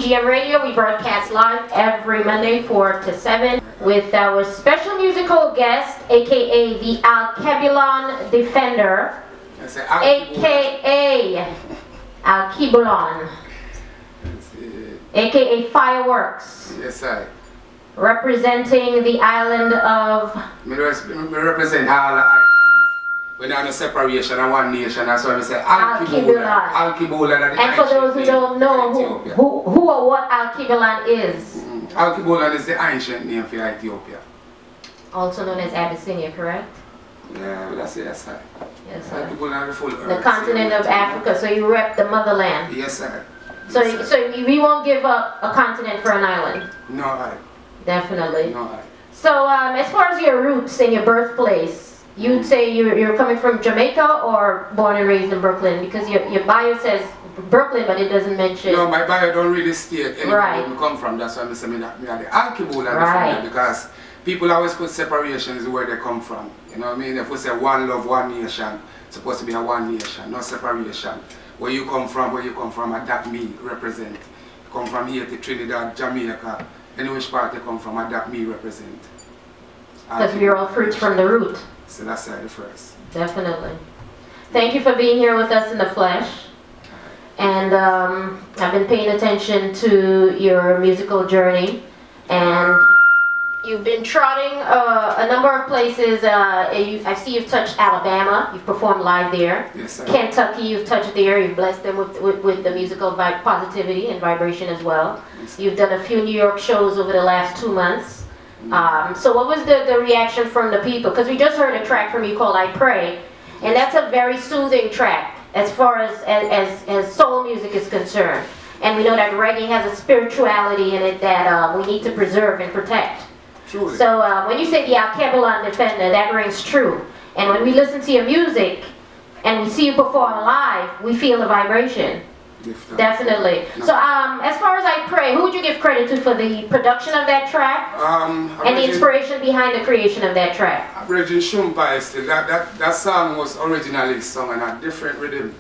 GM Radio. We broadcast live every Monday 4 to 7 with our special musical guest, aka the Alkebulan Defender, aka Alkebulan, aka Fyaworks. Yes, sir. Representing the island of... Me represent all the island. We're not a separation of one nation, that's why we say Alkebulan. Alkebulan. And for those who don't know who or what Alkebulan is. Alkebulan is the ancient name for Ethiopia. Also known as Abyssinia, correct? Yeah, that's it, yes, sir. Yes, sir. Alkebulan is the full earth. The continent of Africa, so you rep the motherland. Yes, sir. So, we won't give up a continent for an island? No, I. Definitely. No, I. So, as far as your roots and your birthplace, you'd say you're coming from Jamaica or born and raised in Brooklyn? Because your bio says Brooklyn, but it doesn't mention... No, my bio don't really state anywhere right. where we come from. That's why I'm saying that me are the Alkebulan right. Because people always put separations where they come from. You know what I mean? If we say one love, one nation, it's supposed to be a one nation, no separation. Where you come from, and that me represent. You come from here to Trinidad, Jamaica, any which part you come from, and that me represent. Because we're all fruits from the root. So that's the first. Definitely. Thank you for being here with us in the flesh. And I've been paying attention to your musical journey. And you've been trotting a number of places. I see you've touched Alabama. You've performed live there. Yes, sir. Kentucky, you've touched there. You've blessed them with the musical positivity and vibration as well. Yes, you've done a few New York shows over the last 2 months. So what was the reaction from the people? Because we just heard a track from you called I Pray. And that's a very soothing track as far as soul music is concerned. And we know that reggae has a spirituality in it that we need to preserve and protect. Truly. So when you say the Alkebulan Defender, that rings true. And when we listen to your music and we see you perform live, we feel the vibration. Definitely. No. So as far as I Pray, who would you give credit to for the production of that track and the inspiration behind the creation of that track? Reggae Shumpai still. That song was originally sung in a different rhythm.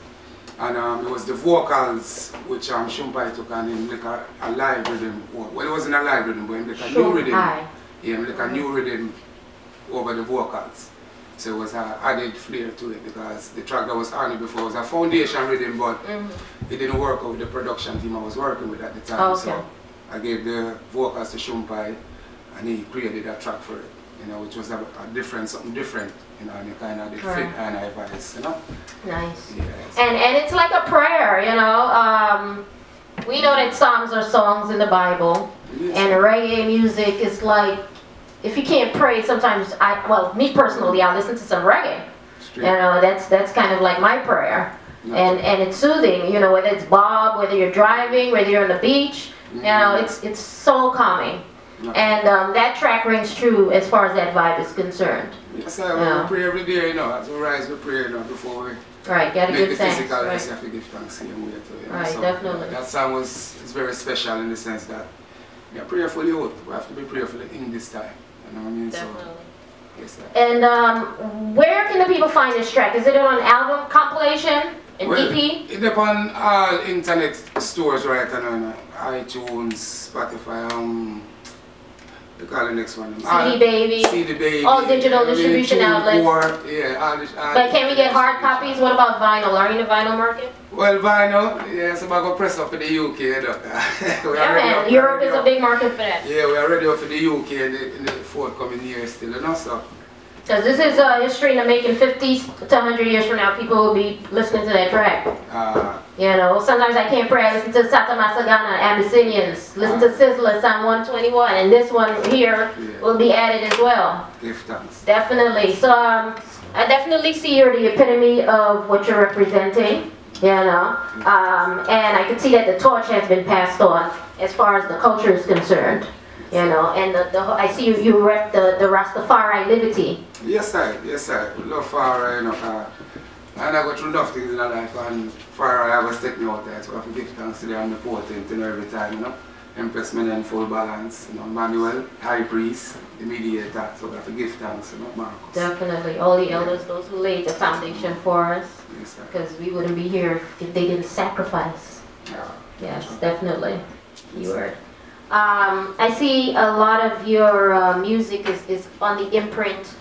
And it was the vocals which Shumpai took on him like a live rhythm. Well, it wasn't a live rhythm, but him like a new rhythm. Yeah, like a new rhythm over the vocals. So it was an added flair to it because the track that was on it before was a foundation rhythm, but it didn't work out with the production team I was working with at the time. Oh, okay. So I gave the vocals to Shumpai and he created a track for it, you know, which was something different, you know, and it kind of fit and I advice, you know. Nice. Yes. And it's like a prayer, you know. We know that Psalms are songs in the Bible, yes. And reggae music is like, if you can't pray, sometimes well, me personally, I listen to some reggae. Straight. You know, that's kind of like my prayer. And it's soothing, you know, whether it's Bob, whether you're driving, whether you're on the beach, you know, it's so calming. And that track rings true as far as that vibe is concerned. Yes, we pray every day, you know, as we rise, we pray, you know, before we gotta give thanks. Physical, right. You have to give thanks to him. Right, so definitely. That song is very special in the sense that we are prayerful youth. We have to be prayerful in this time. You know what I mean? Definitely. So, yes, sir. And where can the people find this track? Is it on an album compilation, an EP? It depends on all internet stores right now, iTunes, Spotify, we call the next one. CD Baby. CD Baby. All digital distribution outlets. But can we get hard copies? What about vinyl? Are you in the vinyl market? Well, vinyl, yes, I'm going to press up for the UK. Europe is a big market for that. Yeah, we are ready for the UK in the forthcoming years still, you know, so. Because this is history in the making. 50 to 100 years from now, people will be listening to that track. You know, sometimes I can't pray. I listen to Sata Masagana, Abyssinians. Listen to Sizzler, Psalm 121. And this one here will be added as well. Give thanks. Definitely. So I definitely see you're the epitome of what you're representing. You know, and I can see that the torch has been passed on as far as the culture is concerned. You know, and I see you rep the Rastafari liberty. Yes, sir. Yes, sir. We love Farah, you know. And I go through enough things in my life, and Farah always take me out there. So I have to give thanks to the omnipotent, you know, every time, you know. Empress Men in Full Balance, you know, Manuel, High Priest, the Mediator. So we have to give thanks, you know, Marcus. Definitely. All the elders, those who laid the foundation for us. Because we wouldn't be here if they didn't sacrifice. Yeah. Yes, definitely. Keyword. I see a lot of your music is on the imprint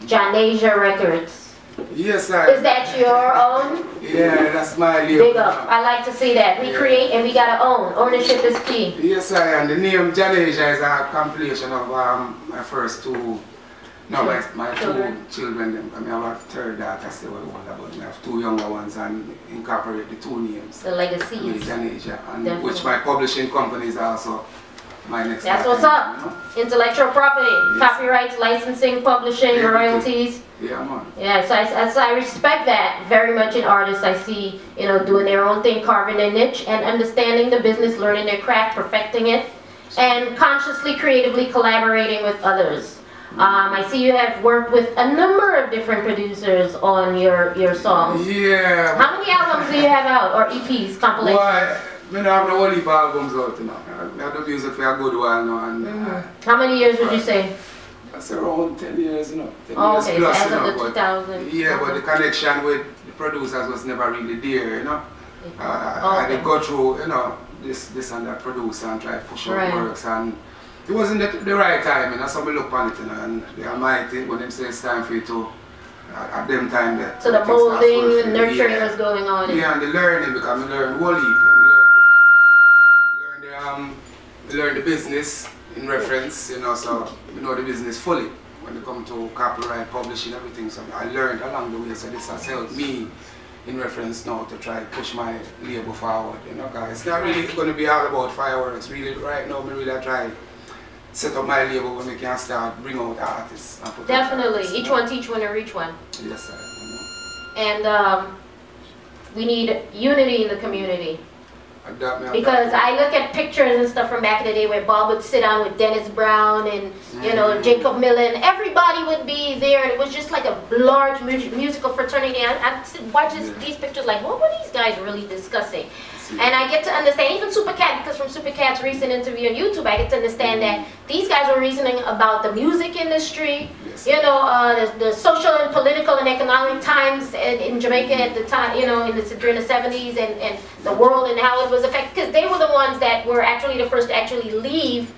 Janasia Records. Yes, I. Is that your own? Yeah, that's my label. Big up. I like to see that. We create and we gotta own. Ownership is key. Yes, I. And the name Janasia is a compilation of my first two. No, my two children. I mean, I have a third daughter still older, but I have two younger ones and incorporate the two names. The legacies. Janasia, and which my publishing company is also my next. That's what's up. You know? Intellectual property, yes. Copyrights, licensing, publishing, royalties. Yeah, man. Yeah, so I respect that very much in artists. I see, you know, doing their own thing, carving their niche, and understanding the business, learning their craft, perfecting it, and consciously, creatively collaborating with others. I see you have worked with a number of different producers on your songs. Yeah. How many albums do you have out, or EPs, compilations? Well, I have the whole heap of albums out now. I have the music for a good while now. And, how many years would you say? That's around 10 years, you know. 10 years plus, so as you know, of the 2000. Yeah, but the connection with the producers was never really there, you know. I did go through, you know, this and that producer and try to push out works, and it wasn't the right time, and that's how we look on it, you know, and the Almighty, when them say it's time for you to, at them time that. So the molding and nurturing was going on. Yeah, and the learning, because I learned whole heap. We learned the business in reference, you know, so we know the business fully when it comes to copyright, publishing, everything. So I learned along the way, so this has helped me in reference now to try to push my label forward, you know, guys. It's not really going to be all about Fyaworks. Really, right now, I really try set up my label when we can start bring out artists. And put definitely, artists, each one teach one and reach one. Yes, sir. And we need unity in the community. Because I look at pictures and stuff from back in the day where Bob would sit down with Dennis Brown and you know Jacob Millen. Everybody would be there, and it was just like a large musical fraternity. I watch these pictures like, what were these guys really discussing? And I get to understand, even Supercat, because from Supercat's recent interview on YouTube, I get to understand that these guys were reasoning about the music industry, you know, the social and political and economic times in Jamaica at the time, you know, during the 70s, and the world and how it was affected, because they were the ones that were actually the first to actually leave,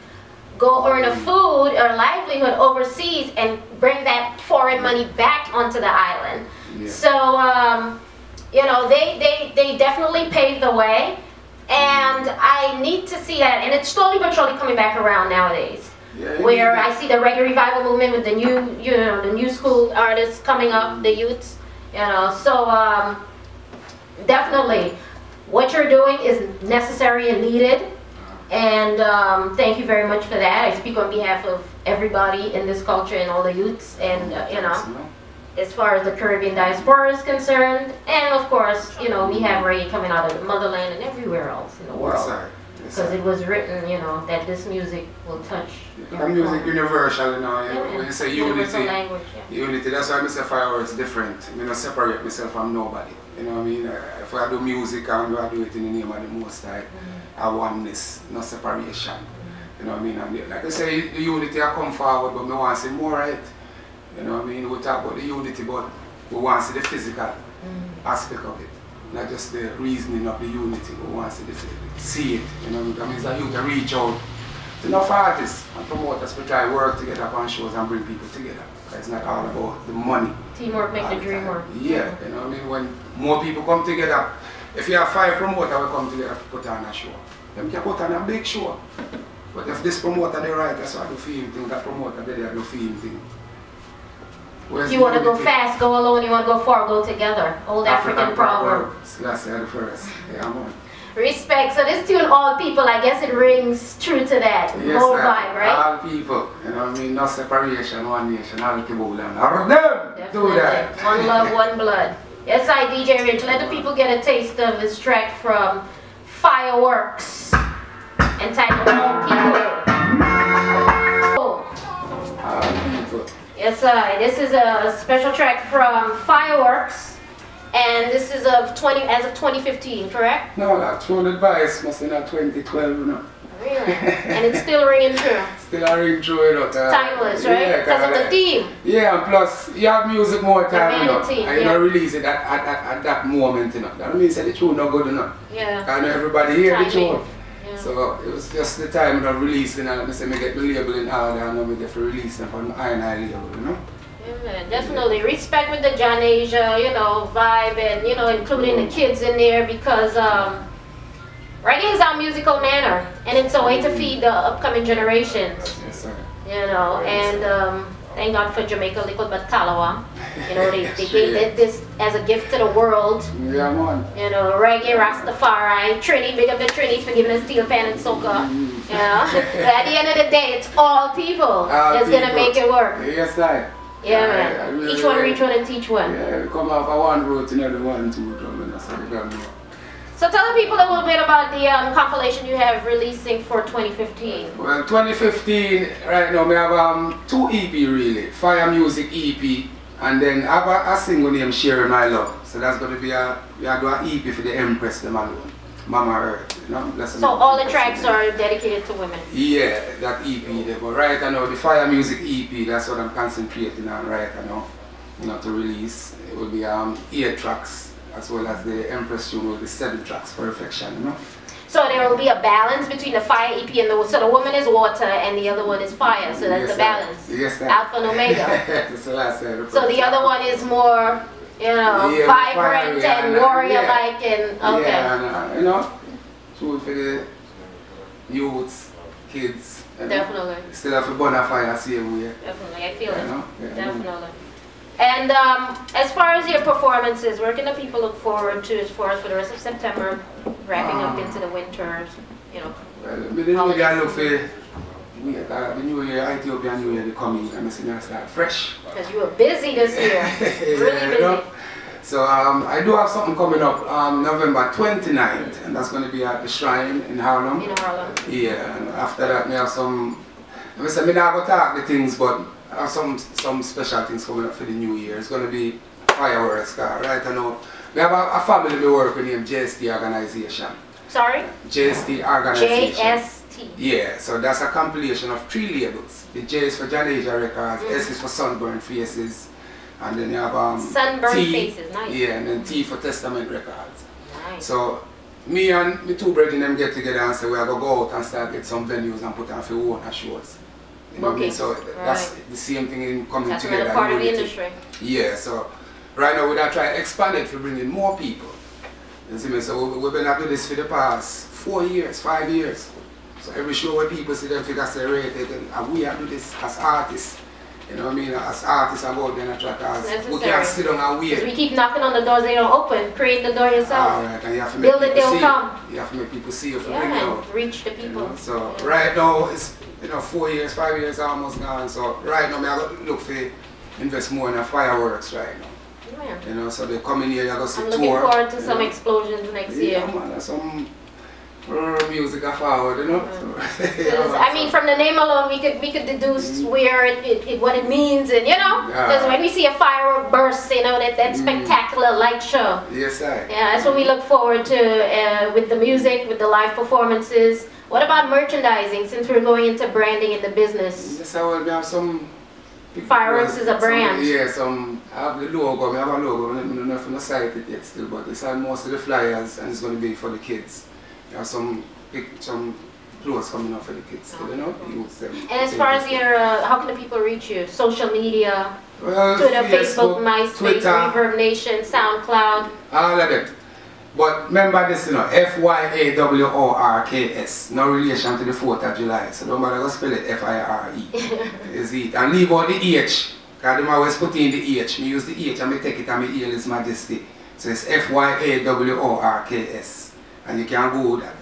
go earn a food or livelihood overseas and bring that foreign money back onto the island. So, you know, they definitely paved the way, and I need to see that, and it's slowly but surely coming back around nowadays. Where I see the reggae revival movement with the new, you know, the new school artists coming up, the youths, you know. So definitely, what you're doing is necessary and needed, and thank you very much for that. I speak on behalf of everybody in this culture and all the youths, and you know. As far as the Caribbean diaspora is concerned, and of course, you know, we have reggae coming out of the motherland and everywhere else in the world. Because it was written, you know, that this music will touch. Music universal, you know, when you say unity, language, unity, that's why I say Fyaworks different. I separate myself from nobody. You know what I mean? If I do music, I'm going to do it in the name of the Most High. I oneness, no separation. You know what I mean? And like I say, the unity I come forward, but I want to say more, right? You know what I mean? We talk about the unity, but we want to see the physical aspect of it. Not just the reasoning of the unity, we want to see it. You know, that means that you can reach out to enough artists and promoters to try to work together on shows and bring people together. It's not all about the money. Teamwork make the dream work. Yeah, you know what I mean? When more people come together, if you have 5 promoters will come together to put on a show, them can put on a big show. But if this promoter they right, that's why I do film thing, that promoter they do film thing. If you want to go fast, go alone. You want to go far, go together. Old African proverb. That's the first. Yeah, man. Respect. So this tune, all people, I guess it rings true to that. Yes, whole vibe, right? All people. You know what I mean? No separation, one nation, all people. All of them do that. One love, one blood. Yes, I, DJ Rich. Let the people get a taste of this track from Fyaworks, entitled All People. All people. Yes, this is a special track from Fyaworks, and this is as of 2015, correct? No, that True Advice must be not 2012, you know. Really? And it's still ringing true. Still ringing true, you know. Timeless, right? Because of the theme. Yeah, and plus you have music more time, you know. Humanity, and you don't release it at that moment, you know. That means that the tune not good enough. Yeah. And everybody hear the tune. So it was just the time of releasing, and I said, I get the label in order, and I get to release them from the Iron Eye label, you know? Yeah, definitely. Respect with the John Asia, you know, vibe, and, you know, including the kids in there, because reggae is our musical manner, and it's a way to feed the upcoming generations. Yes, sir. You know, and thank God for Jamaica Liquid but Talawa. You know, they gave this as a gift to the world. Yeah, man. You know, reggae, Rastafari, Trini, big up the Trinis for giving us steel pan and soca. You know, but at the end of the day, it's all people that's going to make it work. Yes, sir. Yeah, man. Each one reach one and teach one. Yeah, come off one road to another one, too. So tell the people a little bit about the compilation you have releasing for 2015. Well, 2015, right now, we have 2 EP really. Fire Music EP, and then I have a single named Sharing My Love. So that's going to be we are doing an EP for the Empress, them alone. Mama Earth, you know. So all the tracks are dedicated to women? Yeah, that EP there. But right now, the Fire Music EP, that's what I'm concentrating on right now. You know, to release. It will be 8 tracks. As well as the Empress tune will be 7 tracks, Perfection, you know. So there will be a balance between the Fire EP and so the woman is water and the other one is fire, so that's the balance. Yes, sir. Alpha and Omega. That's the last side. So the other one is more, you know, vibrant and warrior-like and, okay. Yeah, you know, food for the youths, kids. Definitely. Still have a bonfire same way. Definitely, I feel it. Yeah, definitely. And as far as your performances, where can the people look forward to as far as for the rest of September, wrapping up into the winter, you know? Well, the new year, I look for the new year, Ethiopian New Year, they come in, and I say, start fresh. Because you were busy this year, really busy. You know? So I do have something coming up November 29th, and that's going to be at the Shrine in Harlem. In Harlem. Yeah, and after that, we have some, I say, I'm not going to talk the things, but I have some special things coming up for the new year. It's going to be Fyaworks, right? I know we have a family we work with named JST Organization. Sorry? JST Organization. JST. Yeah, so that's a compilation of 3 labels. The J is for John Asia Records, S is for Sunburned Faces, and then you have Sunburned T, Faces, nice. Yeah, and then T for Testament Records. Nice. So me and my 2 brethren them get together and say we are going to go out and start get some venues and put on for own shows. You know what I mean? So that's the same thing in coming together. That's part of the industry. Yeah, so right now we're going to try to expand it for bringing more people. You see me? So we've been doing this for the past 4 years, 5 years. So every show where people see them figure say rated, and we have to do this as artists. You know what I mean? As artists and go out there and try to, we can't sit down and wait. Because we keep knocking on the doors, they don't open. Create the door yourself. Alright, and you have to make build it, they'll come. You have to make people see you for bring out. Reach the people. You know? So right now it's 4 years, 5 years almost gone. So right now I'm going to look for invest more in the Fyaworks right now. Yeah. You know, so they come in here, you're going to see I'm tour. looking forward to some explosions next year. Yeah, man, there's some music forward, you know. So, I mean, from the name alone, we could deduce where what it means, and you know, because when we see a firework burst, you know, that spectacular light show. Yes, I. Yeah, that's what we look forward to with the music, with the live performances. What about merchandising? Since we're going into branding in the business. Yes, I will have some. Fireworks is a brand. I have the logo. I have a logo. I don't know if I'm not sight it yet still, but it's on most of the flyers, and it's going to be for the kids. There are some clothes coming up for the kids still, you know. And as far as your, how can the people reach you? Social media, well, Twitter, Facebook, MySpace, Twitter, Reverb Nation, SoundCloud. All of it. But remember this, you know, Fyaworks. No relation to the 4th of July. So don't bother to spell it F-I-R-E. Is it? And leave out the H. Because they always put in the H. I use the H and I take it and I hail His Majesty. So it's Fyaworks. And you can go that.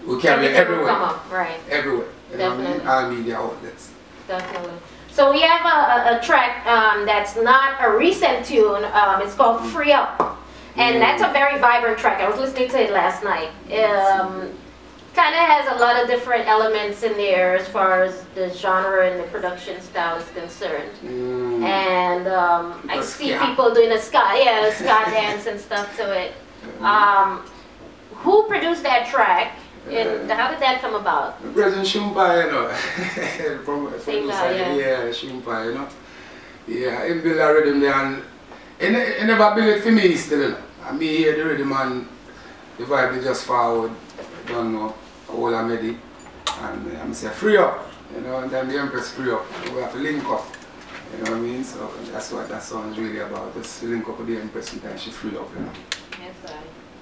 We carry it everywhere. Come up, right. Everywhere. You Definitely. Know, all media outlets. Definitely. So we have a track that's not a recent tune. It's called Free Up. And that's a very vibrant track. I was listening to it last night. Kind of has a lot of different elements in there as far as the genre and the production style is concerned. And I see people doing a ska dance and stuff to it. Who produced that track? And how did that come about? President Shumpa, you know. Same guy, yeah, Shumpa, you know. Yeah, he built a rhythm there, and he never built it for me still, you know. And me hear the rhythm and the vibe is just forward. Don't know Ola Medi, and I'm say free up, you know, and then the Empress free up. We have to link up, you know what I mean? So that's what that song is really about. Just link up with the Empress and then she free up, you know. Yes,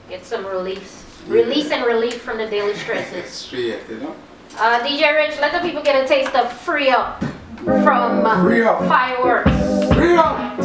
get some relief. Release and relief from the daily stresses. Straight, you know. DJ Rich, let the people get a taste of Free Up from Free Up. Fyaworks. Free Up!